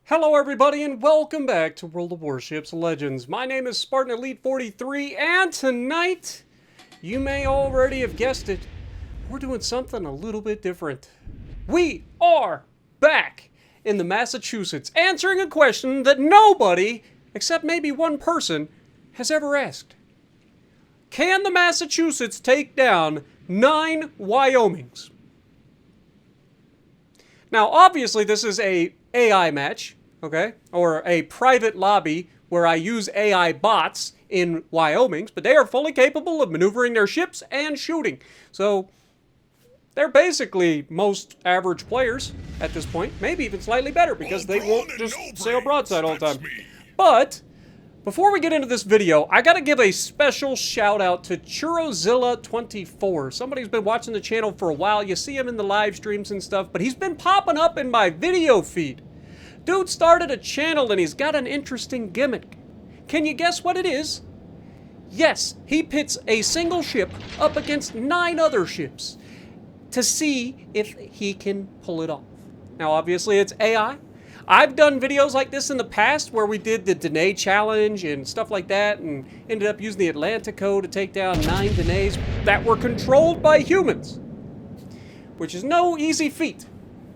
Hello everybody and welcome back to World of Warships Legends. My name is Spartan Elite 43 and tonight, you may already have guessed it, we're doing something a little bit different. We are back in the Massachusetts answering a question that nobody, except maybe one person, has ever asked. Can the Massachusetts take down 9 Wyomings? Now obviously this is a AI match, okay? Or a private lobby where I use AI bots in Wyomings, but they are fully capable of maneuvering their ships and shooting. So they're basically most average players at this point, maybe even slightly better because they won't just sail broadside all the time. But before we get into this video, I gotta give a special shout out to Churrozilla24. Somebody's been watching the channel for a while. You see him in the live streams and stuff, but he's been popping up in my video feed. Dude started a channel and he's got an interesting gimmick. Can you guess what it is? Yes, he pits a single ship up against 9 other ships to see if he can pull it off. Now obviously it's AI. I've done videos like this in the past where we did the Dene challenge and stuff like that and ended up using the Atlantico to take down 9 Denes that were controlled by humans, which is no easy feat.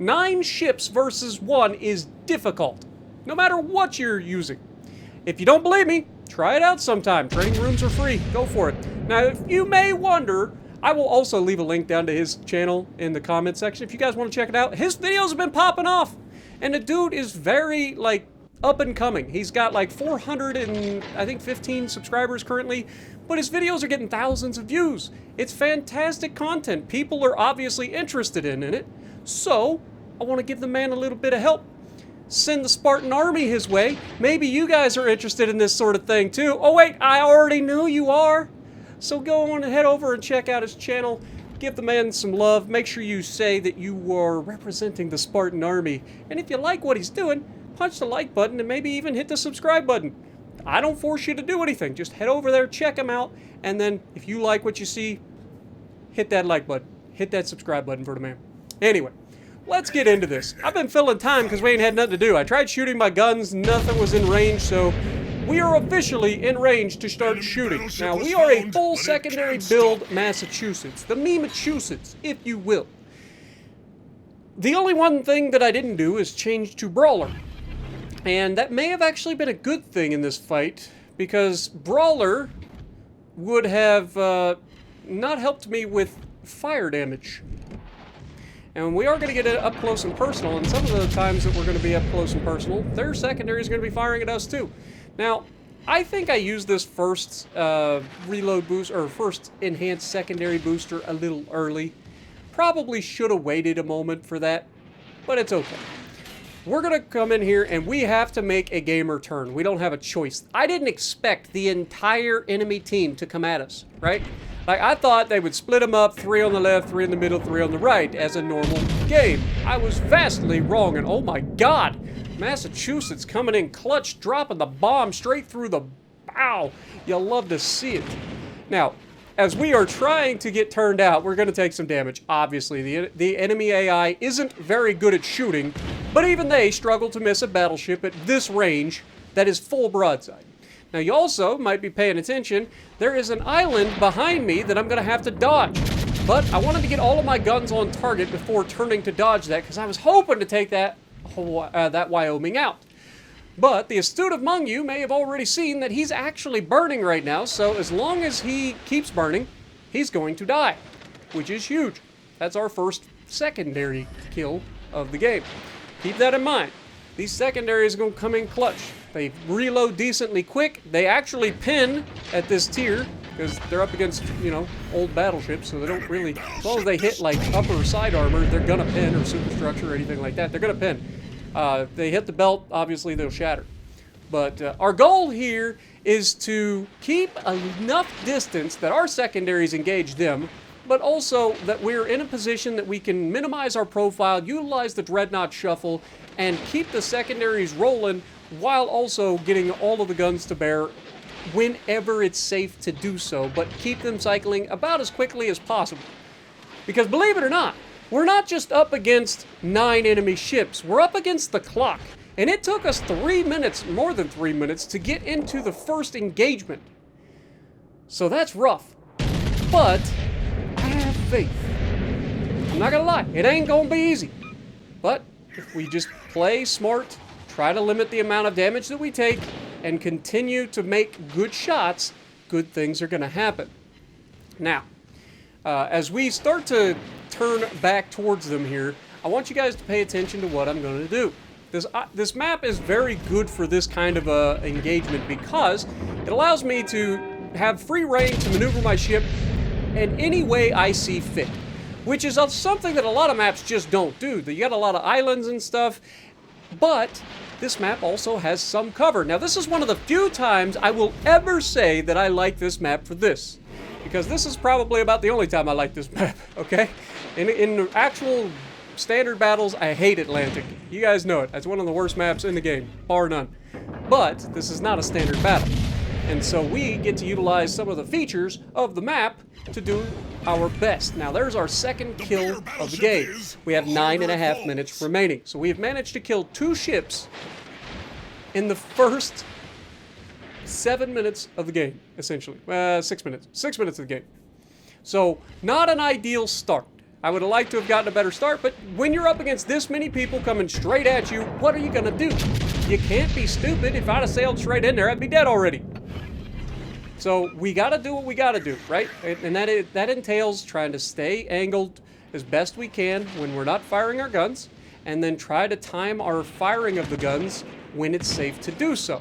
9 ships versus 1 is difficult, no matter what you're using. If you don't believe me, try it out sometime. Training rooms are free. Go for it. Now, if you may wonder, I will also leave a link down to his channel in the comment section if you guys want to check it out. His videos have been popping off. And the dude is very, like, up and coming. He's got, like, 415 subscribers currently, but his videos are getting thousands of views. It's fantastic content. People are obviously interested in it. So, I want to give the man a little bit of help. Send the Spartan Army his way. Maybe you guys are interested in this sort of thing, too. Oh, wait, I already knew you are. So go on and head over and check out his channel. Give the man some love. Make sure you say that you are representing the Spartan Army. And if you like what he's doing, punch the like button and maybe even hit the subscribe button. I don't force you to do anything. Just head over there, check him out, and then if you like what you see, hit that like button. Hit that subscribe button for the man. Anyway, let's get into this. I've been filling time because we ain't had nothing to do. I tried shooting my guns. Nothing was in range, so we are officially in range to start shooting. Now, we are a full secondary build Massachusetts. The Me-Machusetts, if you will. The only one thing that I didn't do is change to Brawler. And that may have actually been a good thing in this fight, because Brawler would have not helped me with fire damage. And we are going to get it up close and personal, and some of the times that we're going to be up close and personal, their secondary is going to be firing at us too. Now, I think I used this first reload boost, or first enhanced secondary booster a little early. Probably should have waited a moment for that, but it's okay. We're going to come in here and we have to make a gamer turn. We don't have a choice. I didn't expect the entire enemy team to come at us, right? Like, I thought they would split them up, 3 on the left, 3 in the middle, 3 on the right, as a normal game. I was vastly wrong, and oh my god, Massachusetts coming in clutch, dropping the bomb straight through the bow. You'll love to see it. Now, as we are trying to get turned out, we're going to take some damage. Obviously, the enemy AI isn't very good at shooting, but even they struggle to miss a battleship at this range that is full broadside. Now, you also might be paying attention. There is an island behind me that I'm going to have to dodge. But I wanted to get all of my guns on target before turning to dodge that, because I was hoping to take that Wyoming out. But the astute among you may have already seen that he's actually burning right now, so as long as he keeps burning, he's going to die, which is huge. That's our first secondary kill of the game. Keep that in mind. These secondaries are going to come in clutch. They reload decently quick. They actually pin at this tier because they're up against, you know, old battleships, so they don't really, as long as they hit like upper side armor, they're gonna pin, or superstructure or anything like that, they're gonna pin. They hit the belt, obviously they'll shatter. But our goal here is to keep enough distance that our secondaries engage them, but also that we're in a position that we can minimize our profile, utilize the Dreadnought Shuffle, and keep the secondaries rolling while also getting all of the guns to bear whenever it's safe to do so, but keep them cycling about as quickly as possible. Because believe it or not, we're not just up against 9 enemy ships, we're up against the clock. And it took us 3 minutes, more than 3 minutes, to get into the first engagement. So that's rough. But I have faith. I'm not gonna lie, it ain't gonna be easy. But if we just play smart, try to limit the amount of damage that we take, and continue to make good shots, good things are gonna happen. Now, as we start to turn back towards them here, I want you guys to pay attention to what I'm going to do. This map is very good for this kind of engagement because it allows me to have free reign to maneuver my ship in any way I see fit, which is something that a lot of maps just don't do. You got a lot of islands and stuff, but this map also has some cover. Now, this is one of the few times I will ever say that I like this map for this, because this is probably about the only time I like this map, okay? In the actual standard battles, I hate Atlantic. You guys know it. That's one of the worst maps in the game, bar none. But this is not a standard battle. And so we get to utilize some of the features of the map to do our best. Now, there's our second kill of the game. We have 9.5 minutes remaining. So we have managed to kill 2 ships in the first 7 minutes of the game, essentially. 6 minutes. 6 minutes of the game. So, not an ideal start. I would have liked to have gotten a better start, but when you're up against this many people coming straight at you, what are you going to do? You can't be stupid. If I'd have sailed straight in there, I'd be dead already. So, we got to do what we got to do, right? And that entails trying to stay angled as best we can when we're not firing our guns, and then try to time our firing of the guns when it's safe to do so.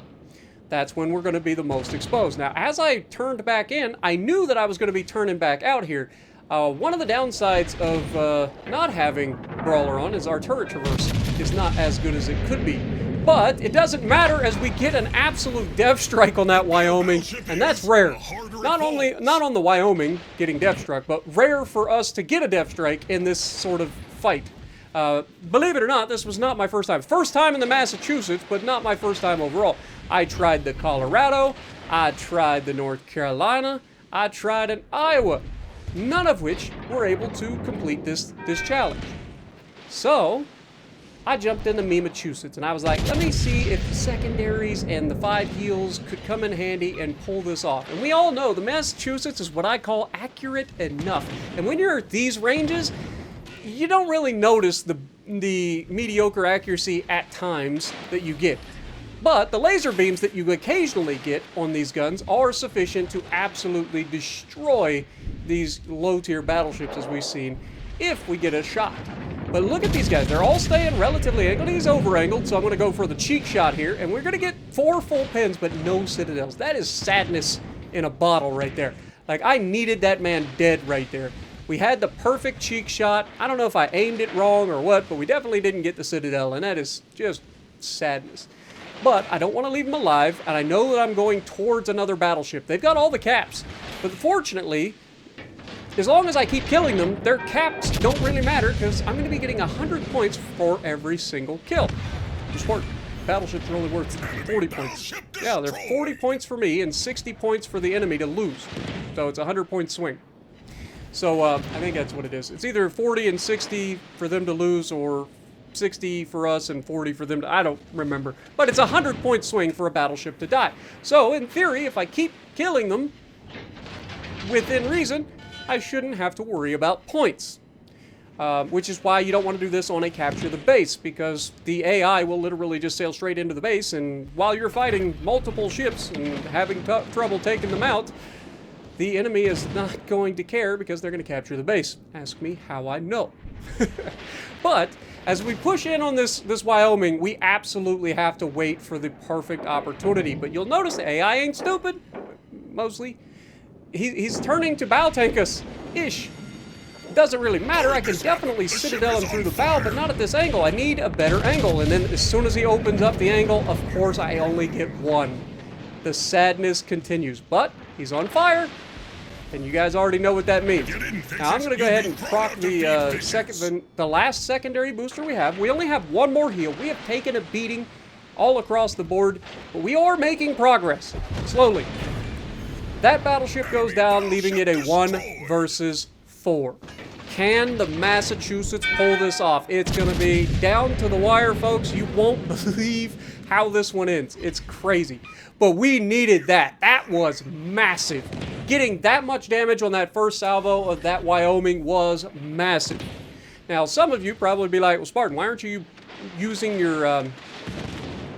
That's when we're going to be the most exposed. Now, as I turned back in, I knew that I was going to be turning back out here. One of the downsides of not having Brawler on is our turret traverse is not as good as it could be. But it doesn't matter as we get an absolute death strike on that Wyoming, and that's rare. Not on the Wyoming getting death struck, but rare for us to get a death strike in this sort of fight. Believe it or not, this was not my first time. First time in the Massachusetts, but not my first time overall. I tried the Colorado, I tried the North Carolina, I tried an Iowa. None of which were able to complete this challenge. So, I jumped into Massachusetts, and I was like, let me see if the secondaries and the 5 heals could come in handy and pull this off. And we all know the Massachusetts is what I call accurate enough. And when you're at these ranges, you don't really notice the mediocre accuracy at times that you get. But the laser beams that you occasionally get on these guns are sufficient to absolutely destroy these low-tier battleships, as we've seen, if we get a shot. But look at these guys. They're all staying relatively angled. He's over-angled, so I'm going to go for the cheek shot here. And we're going to get 4 full pins, but no citadels. That is sadness in a bottle right there. Like, I needed that man dead right there. We had the perfect cheek shot. I don't know if I aimed it wrong or what, but we definitely didn't get the citadel, and that is just sadness. But I don't want to leave them alive, and I know that I'm going towards another battleship. They've got all the caps, but fortunately, as long as I keep killing them, their caps don't really matter, because I'm going to be getting 100 points for every single kill. Just work. Battleships are only worth 40 points. Yeah, they're 40 points for me and 60 points for the enemy to lose. So it's a 100-point swing. So I think that's what it is. It's either 40 and 60 for them to lose, or 60 for us and 40 for them to... I don't remember. But it's a 100-point swing for a battleship to die. So, in theory, if I keep killing them within reason, I shouldn't have to worry about points. Which is why you don't want to do this on a capture the base, because the AI will literally just sail straight into the base, and while you're fighting multiple ships and having trouble taking them out, the enemy is not going to care because they're going to capture the base. Ask me how I know. But as we push in on this Wyoming, we absolutely have to wait for the perfect opportunity. But you'll notice the AI ain't stupid, mostly. He's turning to bow tank us-ish. Doesn't really matter. I can definitely citadel him through the bow, but not at this angle. I need a better angle. And then as soon as he opens up the angle, of course, I only get one. The sadness continues. But he's on fire. And you guys already know what that means. Now I'm going to go ahead and proc the last secondary booster we have. We only have one more heal. We have taken a beating all across the board, but we are making progress, slowly. That battleship goes down, leaving it a 1 versus 4. Can the Massachusetts pull this off? It's going to be down to the wire, folks. You won't believe how this one ends. It's crazy. But we needed that. That was massive. Getting that much damage on that first salvo of that Wyoming was massive. Now, some of you probably be like, well, Spartan, why aren't you using your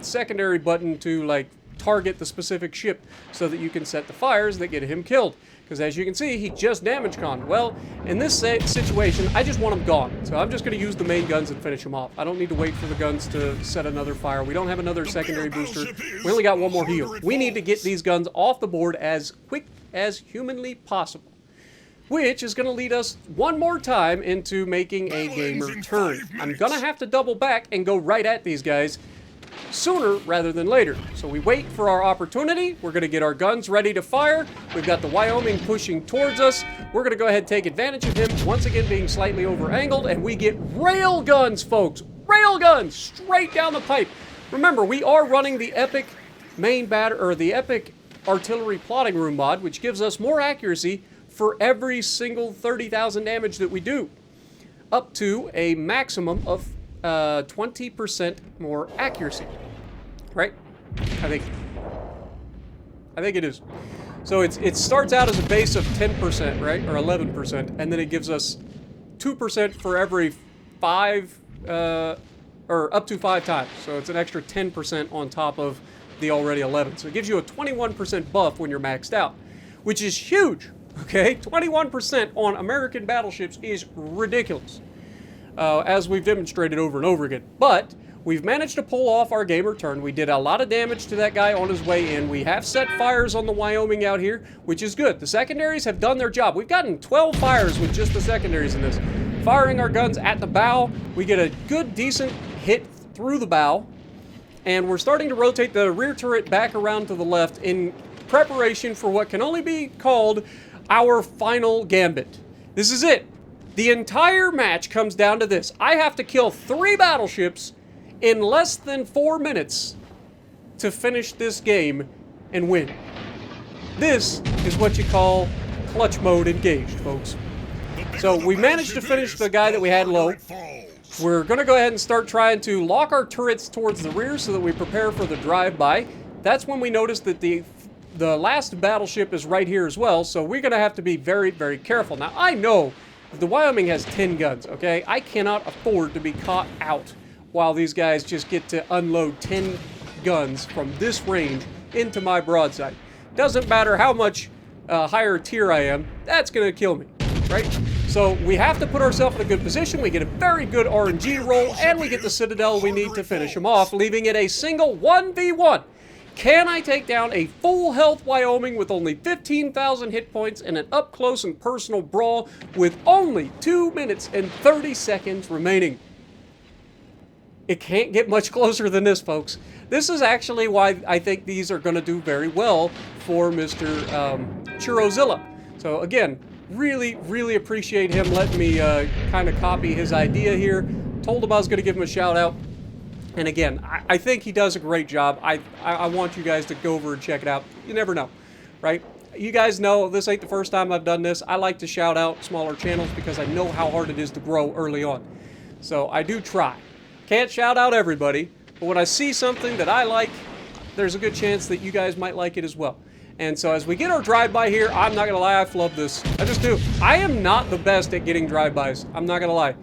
secondary button to, like, target the specific ship so that you can set the fires that get him killed? Because as you can see, he just damage conned. Well, in this situation, I just want him gone. So I'm just going to use the main guns and finish him off. I don't need to wait for the guns to set another fire. We don't have another secondary booster. We only got one more heal. We need to get these guns off the board as quick as humanly possible. Which is going to lead us one more time into making a gamer turn. I'm going to have to double back and go right at these guys sooner rather than later. So we wait for our opportunity. We're going to get our guns ready to fire. We've got the Wyoming pushing towards us. We're going to go ahead and take advantage of him, once again being slightly over-angled, and we get rail guns, folks. Rail guns straight down the pipe. Remember, we are running the epic the epic artillery plotting room mod, which gives us more accuracy for every single 30,000 damage that we do, up to a maximum of 20% more accuracy, right? I think it is. So it starts out as a base of 10%, right, or 11%, and then it gives us 2% for every 5, or up to 5 times. So it's an extra 10% on top of the already 11. So it gives you a 21% buff when you're maxed out, which is huge. Okay, 21% on American battleships is ridiculous, as we've demonstrated over and over again. But we've managed to pull off our gamer turn. We did a lot of damage to that guy on his way in. We have set fires on the Wyoming out here, which is good. The secondaries have done their job. We've gotten 12 fires with just the secondaries in this. Firing our guns at the bow, we get a good, decent hit through the bow, and we're starting to rotate the rear turret back around to the left in preparation for what can only be called our final gambit. This is it. The entire match comes down to this. I have to kill 3 battleships in less than 4 minutes to finish this game and win. This is what you call clutch mode engaged, folks. So we managed to finish the guy that we had low. We're going to go ahead and start trying to lock our turrets towards the rear so that we prepare for the drive-by. That's when we noticed that the last battleship is right here as well, so we're going to have to be very, very careful. Now, I know the Wyoming has 10 guns, okay? I cannot afford to be caught out while these guys just get to unload 10 guns from this range into my broadside. Doesn't matter how much higher tier I am, that's going to kill me, right? So we have to put ourselves in a good position. We get a very good RNG roll, and we get the Citadel we need to finish him off, leaving it a single 1v1. Can I take down a full health Wyoming with only 15,000 hit points in an up-close and personal brawl with only 2 minutes and 30 seconds remaining? It can't get much closer than this, folks. This is actually why I think these are going to do very well for Mr. Churrozilla. So again, really, really appreciate him letting me kind of copy his idea here. Told him I was going to give him a shout out. And again, I think he does a great job. I want you guys to go over and check it out. You never know, right? You guys know this ain't the first time I've done this. I like to shout out smaller channels because I know how hard it is to grow early on. So I do try. Can't shout out everybody, but when I see something that I like, there's a good chance that you guys might like it as well. And so as we get our drive-by here, I'm not going to lie, I flub this. I just do. I am not the best at getting drive-bys. I'm not going to lie.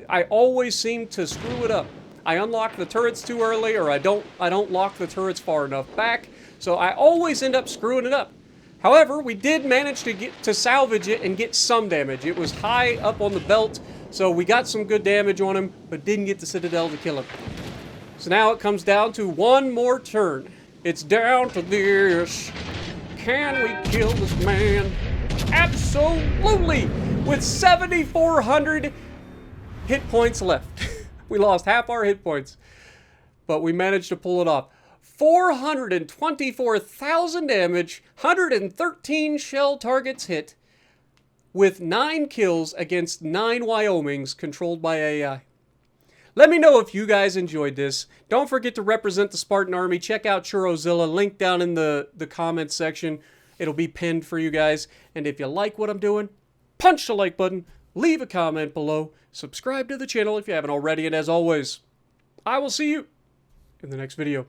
I always seem to screw it up. I unlock the turrets too early, or I don't lock the turrets far enough back, so I always end up screwing it up. However, we did manage to salvage it and get some damage. It was high up on the belt, so we got some good damage on him, but didn't get the Citadel to kill him. So now it comes down to one more turn. It's down to this. Can we kill this man? Absolutely! With 7,400 hit points left. We lost half our hit points, but we managed to pull it off. 424,000 damage, 113 shell targets hit, with 9 kills against 9 Wyomings controlled by AI. Let me know if you guys enjoyed this. Don't forget to represent the Spartan Army. Check out Churrozilla, link down in the comments section. It'll be pinned for you guys. And if you like what I'm doing, punch the like button. leave a comment below, subscribe to the channel if you haven't already, and as always, I will see you in the next video.